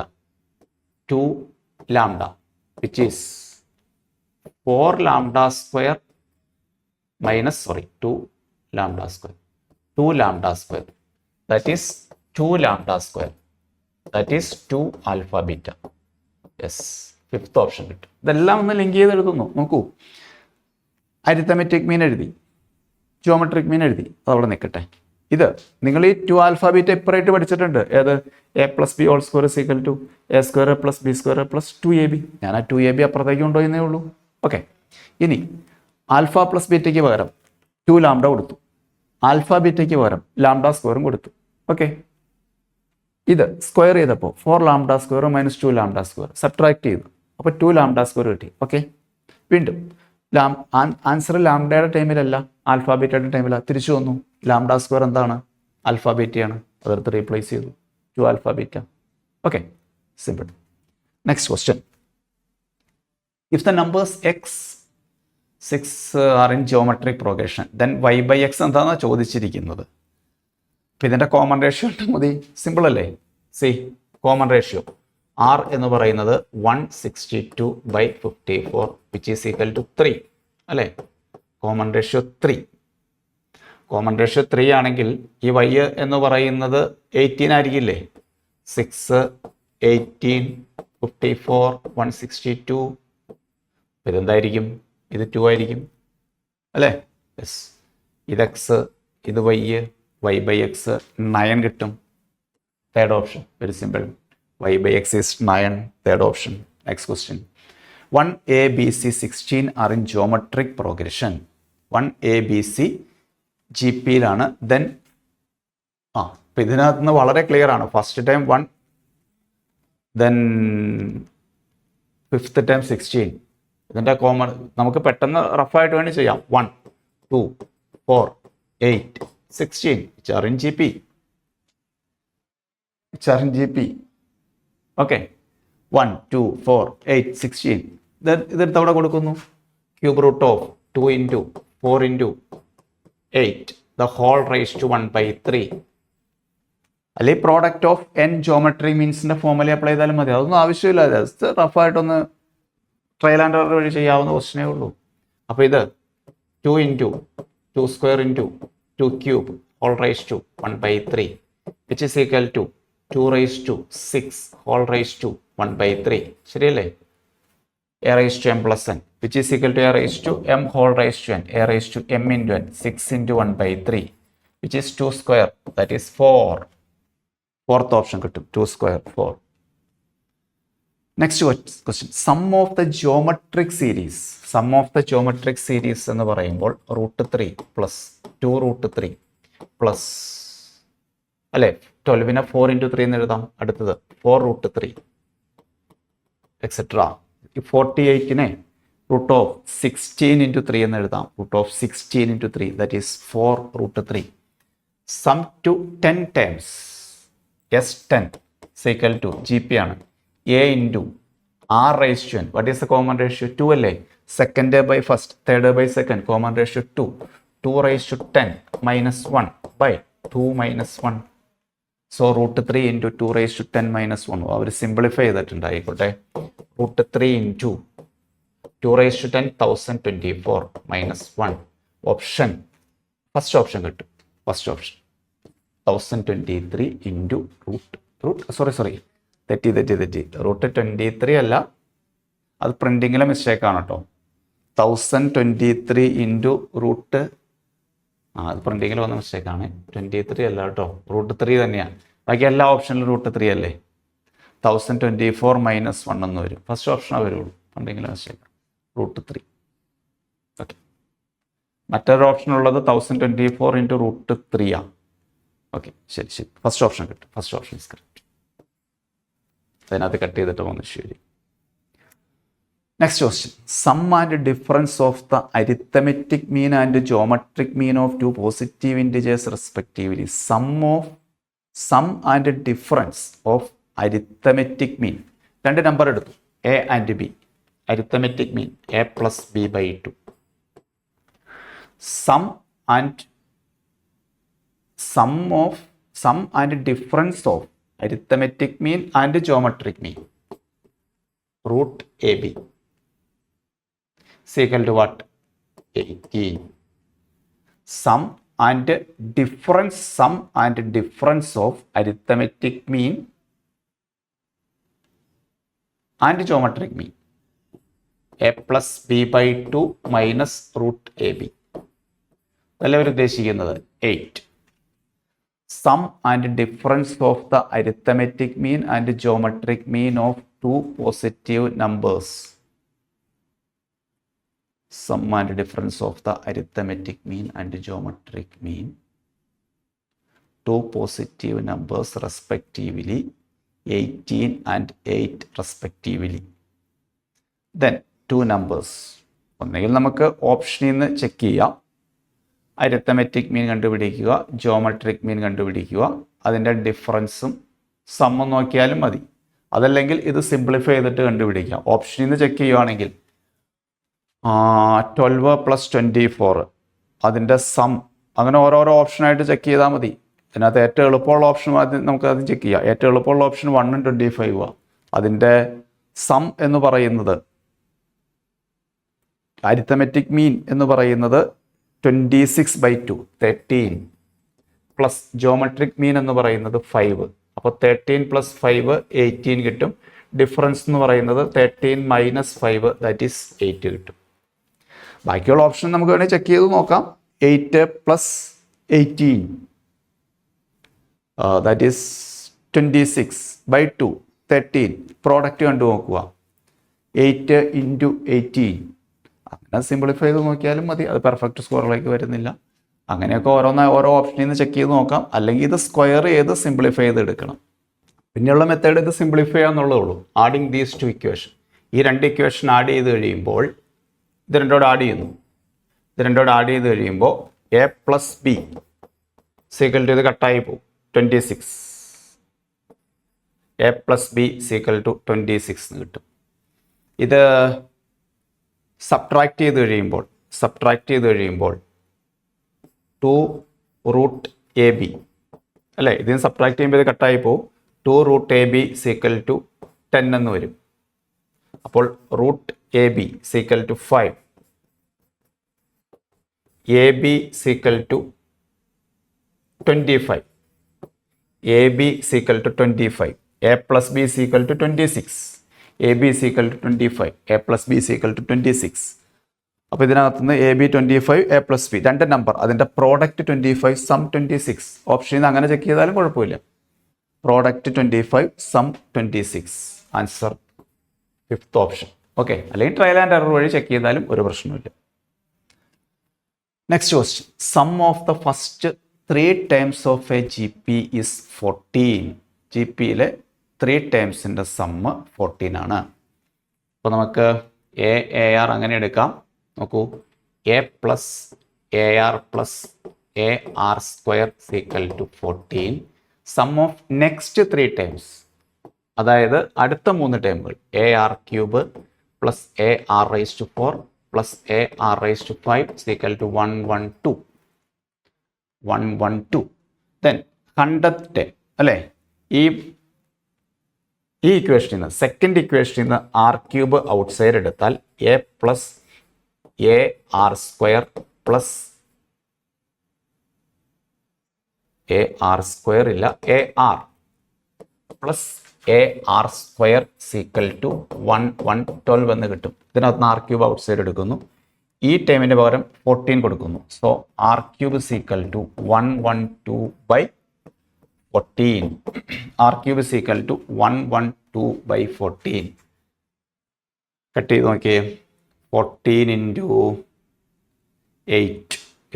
2 lambda which is 4 lambda square minus 2 lambda square. 2 lambda square. That is 2 lambda square. That is 2 alpha beta. Yes. Fifth option കിട്ടും. ഇതെല്ലാം ഒന്ന് link ചെയ്ത് എഴുതുന്നു. നോക്കൂ, അരിത്തമെറ്റിക് മീൻ എഴുതി, geometric mean എഴുതി, അതവിടെ നിൽക്കട്ടെ. ഇത് നിങ്ങൾ ഈ 2 ആൽഫ ബീറ്റ ഇപ്പറായിട്ട് പഠിച്ചിട്ടുണ്ട്. ഏത്? A plus B whole square equal to A square plus B square plus 2ab. ഞാൻ ആ 2ab അപ്പുറത്തേക്ക് കൊണ്ടുപോയെന്നേ ഉള്ളൂ. ഓക്കെ, ഇനി ആൽഫ പ്ലസ് ബീറ്റയ്ക്ക് പകരം 2 ലാംഡ കൊടുത്തു. ആൽഫ ബീറ്റയ്ക്ക് പകരം ലാംഡ സ്ക്വയറും കൊടുത്തു. ഓക്കെ, ഇത് സ്ക്വയർ ചെയ്തപ്പോൾ 4 lambda square minus 2 lambda square subtract ചെയ്തു. അപ്പോൾ 2 ലാംഡ സ്ക്വയർ കിട്ടി. ഓക്കെ, വീണ്ടും ആൻസർ ലാംഡയുടെ ടൈമിലല്ല, ആൽഫ ബീറ്റയുടെ ടൈമിലാണ്. തിരിച്ചു വന്നു. ലാംഡ സ്ക്വയർ എന്താണ്? ആൽഫ ബീറ്റയാണ്. അതെടുത്ത് റീപ്ലേസ് ചെയ്തു. 2 alpha beta. Okay, simple. Next question. If the numbers X 6 are in geometric progression then y by X എന്താണെന്നാണ് ചോദിച്ചിരിക്കുന്നത്. അപ്പം ഇതിൻ്റെ കോമൺ റേഷ്യോ ഉണ്ട് മതി. സിമ്പിൾ അല്ലേ? സി കോമൺ റേഷ്യോ ആർ എന്ന് പറയുന്നത് 162 by 54 which is equal to 3 അല്ലേ. Common ratio 3. കോമൺ റേഷ്യോ 3 ആണെങ്കിൽ ഈ y എന്ന് പറയുന്നത് 18 ആയിരിക്കില്ലേ. 6, 18, 54, 162. ഇതെന്തായിരിക്കും? ഇത് 2 ആയിരിക്കും അല്ലേ. യെസ്, ഇത് എക്സ്, ഇത് y ബൈ എക്സ് 9 കിട്ടും. Third option, very simple. y by X is 9. Third option. Next question. 1ABC 16 are in geometric progression. 1ABC GPയിലാണ്. ദെൻ അപ്പം ഇതിനകത്ത് നിന്ന് വളരെ ക്ലിയർ ആണ്. First time 1, then fifth time 16. ഇതിൻ്റെ കോമൺ നമുക്ക് പെട്ടെന്ന് റഫായിട്ട് വേണ്ടി ചെയ്യാം. 1, 2, 4, 8, 16 ആർ ഇൻ GP. ഓക്കെ, 1, 2, 4, 8, 16. ഇതെടുത്ത് അവിടെ കൊടുക്കുന്നു. Cube root of 2 into 4 into 8 the whole raise to 1/3. അല്ലെങ്കിൽ പ്രോഡക്റ്റ് ഓഫ് n ജോമെട്രി മീൻസിൻ്റെ ഫോർമുല അപ്ലൈ ചെയ്താലും മതി. അതൊന്നും ആവശ്യമില്ല. ജസ്റ്റ് റഫായിട്ടൊന്ന് ട്രയൽ ആൻഡ് എറർ വഴി ചെയ്യാവുന്ന ക്വസ്റ്റ്യനേ ഉള്ളൂ. അപ്പോൾ ഇത് 2 into 2 square into 2 cube whole raise to 1/3 which is equal to 2 raise to 6 whole raise to 1/3. ശരിയല്ലേ? A raise to m plus n which is equal to A raise to m whole raise to n. A raise to m into n 6 into 1/3 which is 2 square that is 4. Fourth option കിട്ടും. 2 square 4. Next question. Sum of the geometric series. Sum of the geometric series എന്ന് പറയുമ്പോൾ √3 plus 2√3 plus അല്ലേ 12നെ 4 into 3 എന്ന് എഴുതാം. അടുത്തത് 4√3 etcetera. 48നെ √16 into 3 എന്ന് എഴുതാം. √16 into 3 that is 4√3. Sum to 10 times S10 = GP ആണ്. A into R raise to n. What is the common ratio? 2 അല്ലേ. Second by first, third by second, common ratio 2, 2 raise to 10 minus 1 by 2 minus 1. So √3 into 2 raise to 10 minus 1. അവർ simplify ചെയ്തിട്ടുണ്ട്, ആയിക്കോട്ടെ. √3 into 2 raise to 10 1024 minus 1. Option first option കിട്ടും. First option 1023 into sorry തെറ്റി √23 അല്ല, അത് പ്രിൻറ്റിങ്ങിലെ മിസ്റ്റേക്കാണ് കേട്ടോ. 1023 into അത് പ്രിൻറ്റിങ്ങിൽ വന്ന മിസ്റ്റേക്കാണ്. 23 അല്ല കേട്ടോ, √3 തന്നെയാണ്. ബാക്കി എല്ലാ ഓപ്ഷനിലും √3 അല്ലേ. 1024 മൈനസ് 1 എന്ന് വരും. ഫസ്റ്റ് ഓപ്ഷനാണ് വരുള്ളൂ, പ്രിൻറ്റിങ്ങിലെ മിസ്റ്റേക്ക് √3. ഓക്കെ, മറ്റൊരു ഓപ്ഷൻ ഉള്ളത് 1024 ഇൻറ്റു √3 ആണ്. ഓക്കെ, ശരി, ഫസ്റ്റ് ഓപ്ഷൻ കിട്ടും. First option is correct. അതിനകത്ത് കട്ട് ചെയ്തിട്ട് വന്നു. ശരി, next question. Sum and difference of the arithmetic mean and geometric mean of 2 positive integers respectively. Sum and difference of arithmetic mean. 2 number എടുത്തു, A and B. Arithmetic mean a + b/2. Sum and difference of arithmetic mean and geometric mean √AB is equal to what? 18. Sum and difference of arithmetic mean and geometric mean a + b/2 minus √AB. എല്ലാവരും ഉദ്ദേശിക്കുന്നത് 8. Sum and difference of the arithmetic mean and geometric mean of 2 positive numbers. Sum and difference of the arithmetic mean and geometric mean 2 positive numbers respectively 18 and 8 respectively. Then 2 numbers. ഒന്നുകിൽ നമുക്ക് ഓപ്ഷനിൽ നിന്ന് check ചെയ്യാം. Arithmetic mean കണ്ടുപിടിക്കുക, geometric mean കണ്ടുപിടിക്കുക, അതിൻ്റെ ഡിഫറൻസും സമ്മും നോക്കിയാലും മതി. അതല്ലെങ്കിൽ ഇത് സിംപ്ലിഫൈ ചെയ്തിട്ട് കണ്ടുപിടിക്കുക. ഓപ്ഷനിൽ നിന്ന് ചെക്ക് ചെയ്യുകയാണെങ്കിൽ 12 + 24 അതിൻ്റെ സം, അങ്ങനെ ഓരോരോ ഓപ്ഷനായിട്ട് ചെക്ക് ചെയ്താൽ മതി. അതിനകത്ത് ഏറ്റവും എളുപ്പമുള്ള ഓപ്ഷൻ നമുക്ക് അത് ചെക്ക് ചെയ്യാം. ഏറ്റവും എളുപ്പമുള്ള ഓപ്ഷൻ 1 ഉം 25 ആണ്. അതിൻ്റെ സം എന്ന് പറയുന്നത്, അരിത്തമെറ്റിക് മീൻ എന്ന് പറയുന്നത് 26/2 13 പ്ലസ് ജോമെട്രിക് മീൻ എന്ന് പറയുന്നത് 5. അപ്പോൾ 13 + 5 18 കിട്ടും. ഡിഫറൻസ് എന്ന് പറയുന്നത് 13 - 5 ദാറ്റ് ഈസ് 8 കിട്ടും. ബാക്കിയുള്ള ഓപ്ഷൻ നമുക്ക് വേണമെങ്കിൽ ചെക്ക് ചെയ്ത് നോക്കാം. 8 + 18 ദാറ്റ് ഈസ് 26/2 13. പ്രോഡക്റ്റ് കണ്ടു നോക്കുക, 8 × 18. അങ്ങനെ സിംപ്ലിഫൈ ചെയ്ത് നോക്കിയാലും മതി. അത് പെർഫെക്റ്റ് സ്ക്വയറിലേക്ക് വരുന്നില്ല. അങ്ങനെയൊക്കെ ഓരോ ഓപ്ഷനിൽ നിന്ന് ചെക്ക് ചെയ്ത് നോക്കാം. അല്ലെങ്കിൽ ഇത് സ്ക്വയർ ചെയ്ത് സിംപ്ലിഫൈ ചെയ്ത് എടുക്കണം. പിന്നെയുള്ള മെത്തേഡ് ഇത് സിംപ്ലിഫൈ ചെയ്യാന്നുള്ളതേ ഉള്ളൂ. Adding these 2 equation. ഈ 2 ഇക്വേഷൻ ആഡ് ചെയ്ത് കഴിയുമ്പോൾ ഇത് രണ്ടോട് ആഡ് ചെയ്യുന്നു. a + b = ഇത് കട്ടായി പോകും, 26. a + b = 26 എന്ന് കിട്ടും. ഇത് സബ്ട്രാക്ട് ചെയ്ത് കഴിയുമ്പോൾ 2√AB അല്ലേ, ഇതിന് സബ്ട്രാക്ട് ചെയ്യുമ്പോൾ ഇത് കട്ടായി പോകും. 2√AB = 10 എന്ന് വരും. അപ്പോൾ √AB = 5, AB = 25, AB = 25, a + b = 26, AB = 25, a + b = 26. അപ്പോൾ ഇതിനകത്തുനിന്ന് AB 25, a + b 2 നമ്പർ, അതിൻ്റെ പ്രോഡക്റ്റ് 25, സം 26. ഓപ്ഷനിൽ നിന്ന് അങ്ങനെ ചെക്ക് ചെയ്താലും കുഴപ്പമില്ല. Product 25, sum 26. Answer 5th option. Okay, അല്ലെങ്കിൽ ട്രയൽ ആൻഡ് എറർ വഴി ചെക്ക് ചെയ്താലും ഒരു പ്രശ്നമില്ല. Next question. Sum of the first 3 terms of A GP is 14. GPയിലെ 3 ടേംസിൻ്റെ സമ്മ് 14 ആണ്. അപ്പോൾ നമുക്ക് AR അങ്ങനെ എടുക്കാം. നോക്കൂ, A + AR + AR² = 14. Sum of next 3 terms, അതായത് അടുത്ത 3 ടേമുകൾ AR³ + AR⁴ plus A R raise to 5 is equal to 112. 112. Then 100th term അല്ലേ? ഈ ഇക്വേഷനിൽ നിന്ന് സെക്കൻഡ് ഇക്വേഷനിൽ നിന്ന് ആർ ക്യൂബ് ഔട്ട് സൈഡ് എടുത്താൽ A plus A R square plus A R square ഇല്ല A R plus A R square is equal to 112 എന്ന് കിട്ടും. ഇതിനകത്ത് ആർ ക്യൂബ് ഔട്ട് സൈഡ് എടുക്കുന്നു. ഈ ടൈമിന് പകരം 14 കൊടുക്കുന്നു. So R cube is equal to 112/14. R cube is equal to 112/14. Cut ചെയ്ത് നോക്കിയേ. 14 ഇൻറ്റു 8.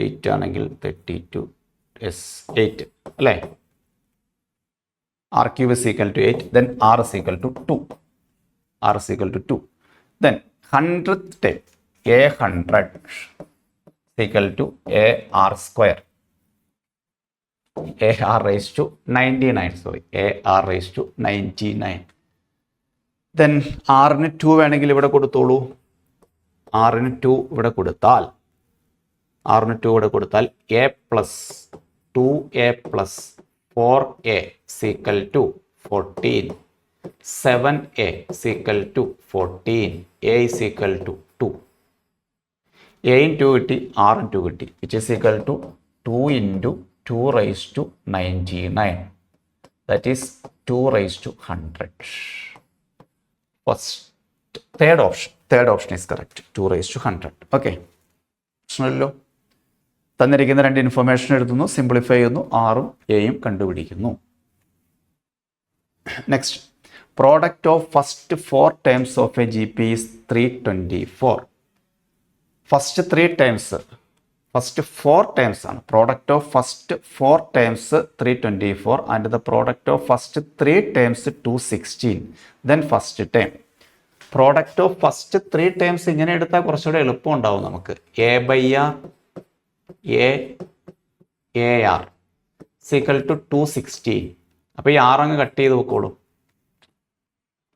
8 ആണെങ്കിൽ 32 8 അല്ലേ? R cube is equal to 8. Then r is equal to 2. r is equal to 2. Then 100th step a 100 is equal to a r square. a r raised to 99. Sorry, a r raised to 99. Then r ന് 2 വേണമെങ്കിൽ ഇവിടെ കൊടുത്തോളൂ. r ന് 2 ഇവിടെ കൊടുത്താൽ a plus 2a plus 4a is equal to 14. 7a is equal to 14. a is equal to 2. a in 2 കിട്ടി, r in 2 കിട്ടി, which is equal to 2 into 2 raised to 99. That is 2 raised to 100. First, third option is correct. 2 raised to 100. Okay. പ്രശ്നമില്ലല്ലോ. തന്നിരിക്കുന്ന രണ്ട് information എഴുതുന്നു, simplify ചെയ്യുന്നു, ആറും എയും കണ്ടുപിടിക്കുന്നു. Next, product of first 4 terms of A G P is 324. First 4 terms ആണ്. Product of first 4 terms 324 and the product of first 3 terms 216. Then first term. Product of first 3 terms ഇങ്ങനെ എടുത്താൽ കുറച്ചുകൂടെ എളുപ്പം ഉണ്ടാവും നമുക്ക്. A by R A R is equal to 216. അപ്പോൾ ഈ R അങ്ങ് കട്ട് ചെയ്ത് വെക്കോളൂ.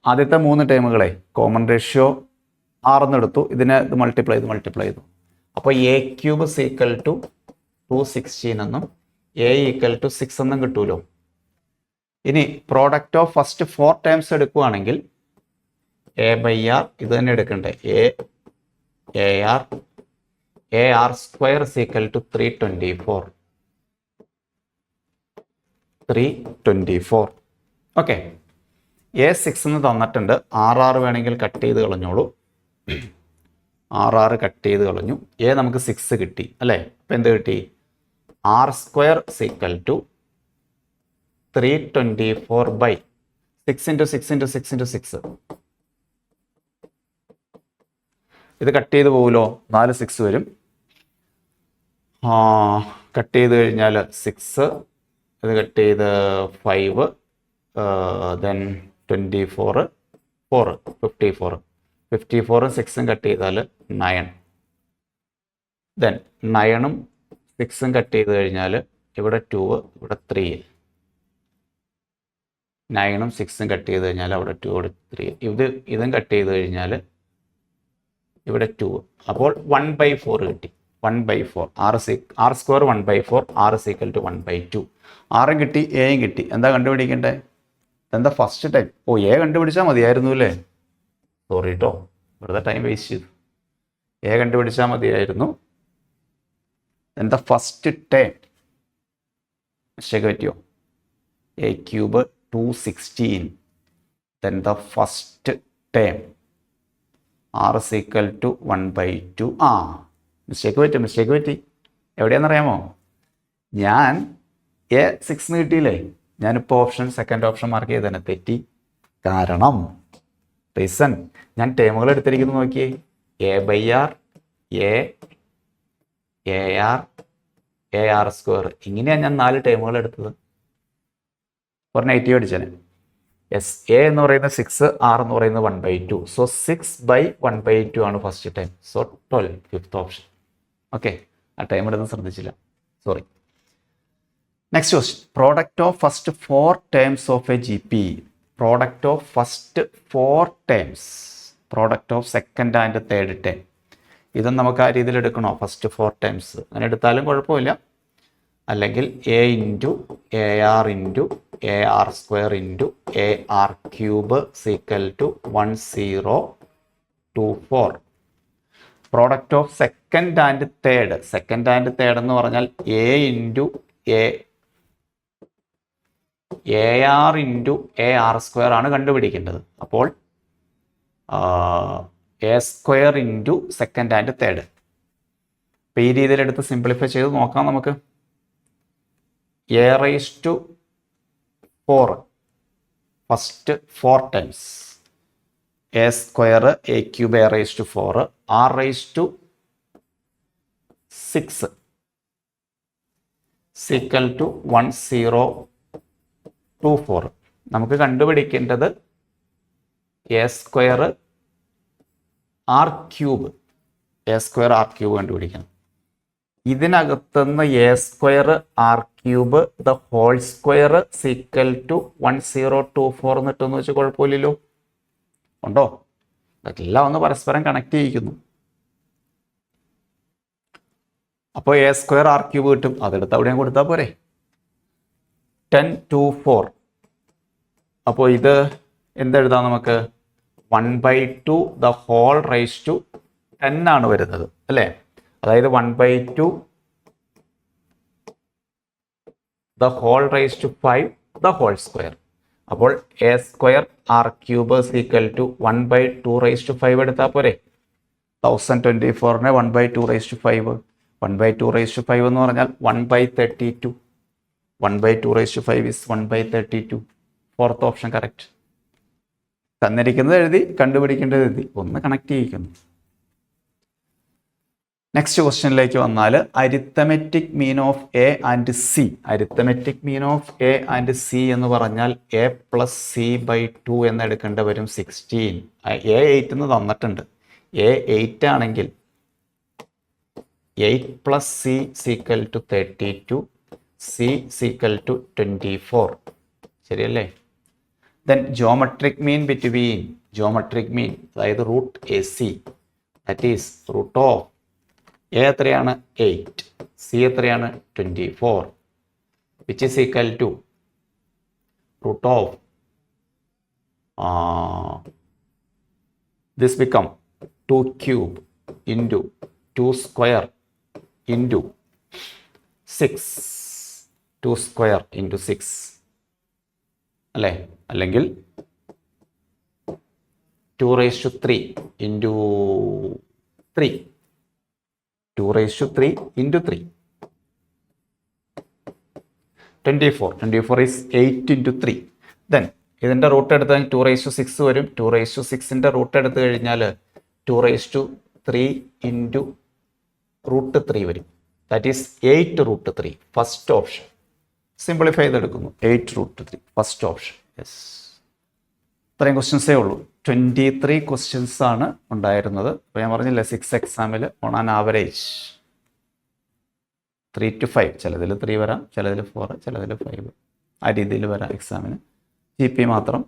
ആദ്യത്തെ 3 ടേമുകളെ കോമൺ റേഷ്യോ 6 എന്ന് എടുത്തു. ഇതിനെ ഇത് മൾട്ടിപ്ലൈ ചെയ്തു. അപ്പോൾ എ ക്യൂബ് സീക്വൽ ടു 216 എന്നും എ ഈക്വൽ ടു 6 എന്നും കിട്ടുമല്ലോ. ഇനി പ്രോഡക്റ്റ് ഓഫ് ഫസ്റ്റ് 4 ടേംസ് എടുക്കുകയാണെങ്കിൽ എ ബൈ ആർ ഇത് തന്നെ എടുക്കണ്ടേ. A R square is equal to 324. Okay. A 6 എന്ന് തന്നിട്ടുണ്ട്. ആർ വേണമെങ്കിൽ കട്ട് ചെയ്ത് കളഞ്ഞോളൂ. ആർ കട്ട് ചെയ്ത് കളഞ്ഞു. എ നമുക്ക് 6 കിട്ടി അല്ലേ? അപ്പം എന്ത് കിട്ടി? R square is equal to 324/6 into 6 into 6 into 6. ഇത് കട്ട് ചെയ്ത് പോകുമല്ലോ. 4 6 വരും. കട്ട് ചെയ്ത് കഴിഞ്ഞാൽ 6, ഇത് കട്ട് ചെയ്ത് 5, ദെൻ 24, 4, 54. 54ഉം 6ഉം കട്ട് ചെയ്താൽ 9. ദെൻ 9ഉം 6ഉം കട്ട് ചെയ്ത് കഴിഞ്ഞാൽ ഇവിടെ 2, ഇവിടെ 3. 9ഉം 6ഉം കട്ട് ചെയ്ത് കഴിഞ്ഞാൽ അവിടെ 2, ഇവിടെ 3. ഇതും കട്ട് ചെയ്ത് കഴിഞ്ഞാൽ ഇവിടെ 2. അപ്പോൾ 1/4 കിട്ടി. 1/4. R square 1/4. R equal to 1/2. ആറും കിട്ടി, എയും കിട്ടി. എന്താ കണ്ടുപിടിക്കണ്ടേ? എന്താ ഫസ്റ്റ് ടൈം? എ കണ്ടുപിടിച്ചാൽ മതിയായിരുന്നു അല്ലേ? സോറി കേട്ടോ, വെറുതെ ടൈം വേസ്റ്റ് ചെയ്തു. എ കണ്ടുപിടിച്ചാൽ മതിയായിരുന്നു. എന്താ ഫസ്റ്റ് ടൈം? മിസ്റ്റേക്ക് പറ്റിയോ? A cube 216. എന്താ first time? R equal to 1/2. Mistake പറ്റി. എവിടെയാണെന്നറിയാമോ? ഞാൻ എ 6 കിട്ടിയില്ലേ? ഞാനിപ്പോൾ സെക്കൻഡ് ഓപ്ഷൻ മാർക്ക് ചെയ്ത് തന്നെ തെറ്റി. കാരണം റീസൺ, ഞാൻ ടേമുകൾ എടുത്തിരിക്കുന്നു നോക്കിയേ. A by R, A R square. ഇങ്ങനെയാണ് ഞാൻ 4 ടേമുകൾ എടുത്തത്. ഒരു നെഗറ്റീവ് അടിച്ചേനെ. എസ് എ എന്ന് പറയുന്നത് 6, ആർ എന്ന് പറയുന്നത് 1/2. സോ 6/1/2 ആണ് first time. So 12, fifth option. Okay, ആ ടൈം എടുത്ത് ശ്രദ്ധിച്ചില്ല, sorry. Next question. Product of first 4 terms of A G P. Product of first 4 terms. Product of second and third term. ഇതും നമുക്ക് ആ രീതിയിൽ എടുക്കണോ? ഫസ്റ്റ് 4 ടൈംസ് അങ്ങനെ എടുത്താലും കുഴപ്പമില്ല. അല്ലെങ്കിൽ A into A R into A R square into A R cube is equal to 1024. Product of second and third. Second and third എന്ന് പറഞ്ഞാൽ A into A R into A R square ആണ് കണ്ടുപിടിക്കേണ്ടത്. അപ്പോൾ A square into second and third. അപ്പോൾ ഈ രീതിയിൽ എടുത്ത് simplify ചെയ്ത് നോക്കാം നമുക്ക്. A raise to 4 first 4 times, A square A cube A raise to 4, R raise to 6 is equal to 1024. നമുക്ക് കണ്ടുപിടിക്കേണ്ടത് A square R cube. A square R cube കണ്ടുപിടിക്കണം. ഇതിനകത്തുനിന്ന് A square R cube the whole square is equal to 1024 എന്നിട്ടെന്ന് വെച്ചാൽ കുഴപ്പമില്ലല്ലോ. ഉണ്ടോ? ഇതെല്ലാം ഒന്ന് പരസ്പരം കണക്ട് ചെയ്യിക്കുന്നു. അപ്പോൾ എ സ്ക്വയർ ആർ ക്യൂബ് കിട്ടും. അതെടുത്ത് അവിടെയും കൊടുത്താൽ പോരെ. 1024. അപ്പോൾ ഇത് എന്തെഴുതാം നമുക്ക്? 1/2 ദ ഹോൾ റൈസ് ടു 10 ആണ് വരുന്നത് അല്ലേ? അതായത് 1/2 the whole raise to 5 the whole square. അപ്പോൾ A square R cube is equal to 1/2 raise to 5 എടുത്താൽ പോരെ. 1024നെ 1/2 റൈസ് ടു 5. 1/2 റൈസ് ടു 5 എന്ന് പറഞ്ഞാൽ 1/32. 1/2 raise to 5 is 1/32. Fourth option correct. തന്നിരിക്കുന്നത് എഴുതി, കണ്ടുപിടിക്കേണ്ടത് എഴുതി, ഒന്ന് കണക്ട് ചെയ്യിക്കുന്നു. നെക്സ്റ്റ് ക്വസ്റ്റ്യനിലേക്ക് വന്നാൽ arithmetic mean of A and C. Arithmetic mean of A and C എന്ന് പറഞ്ഞാൽ എ പ്ലസ് സി ബൈ 2 എന്ന് എടുക്കേണ്ടി വരും. 16. എ 8 എന്ന് തന്നിട്ടുണ്ട്. എ 8 ആണെങ്കിൽ 8 plus C is equal to 32, C is equal to 24. ശരിയല്ലേ? Then geometric mean between. Geometric mean അതായത് root A C, that is root of A എത്രയാണ്? 8, സി എത്രയാണ്? 24, which is equal to root of this become 2 cube into 2 square into 6. 2 square into 6 അല്ലേ? അല്ലെങ്കിൽ 2 raise to 3 into 3. 2 raise to 3 into 3. 24. 24 is 8 into 3. Then ഇതിൻ്റെ root എടുത്താൽ 2 raise to 6 വരും. 2 raise to 6ൻ്റെ root എടുത്തു കഴിഞ്ഞാൽ 2 raise to 3 into root 3 വരും. That is 8 root 3. First option. Simplify ചെയ്തെടുക്കുന്നു. 8 root 3 first option. Yes, ഇത്രയും ക്വസ്റ്റ്യൻസേ ഉള്ളൂ. 23 ക്വസ്റ്റ്യൻസ് ആണ് ഉണ്ടായിരുന്നത്. അപ്പോൾ ഞാൻ പറഞ്ഞില്ലേ 6 എക്സാമിൽ ഓൺ ആൻ ആവറേജ് 3 to 5, ചിലതിൽ 3 വരാം, ചിലതിൽ 4, ചിലതിൽ 5, ആ രീതിയിൽ വരാം എക്സാമിന്. GP മാത്രം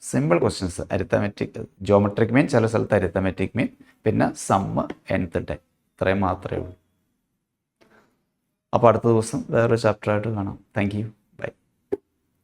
simple questions. Arithmetic, geometric mean, ചില സ്ഥലത്ത് അരിത്തമെറ്റിക് മീൻ, പിന്നെ സമ്മ്, nth ടൈം, ഇത്രയും മാത്രമേ ഉള്ളൂ. അപ്പോൾ അടുത്ത ദിവസം വേറൊരു ചാപ്റ്ററായിട്ട് കാണാം. Thank you.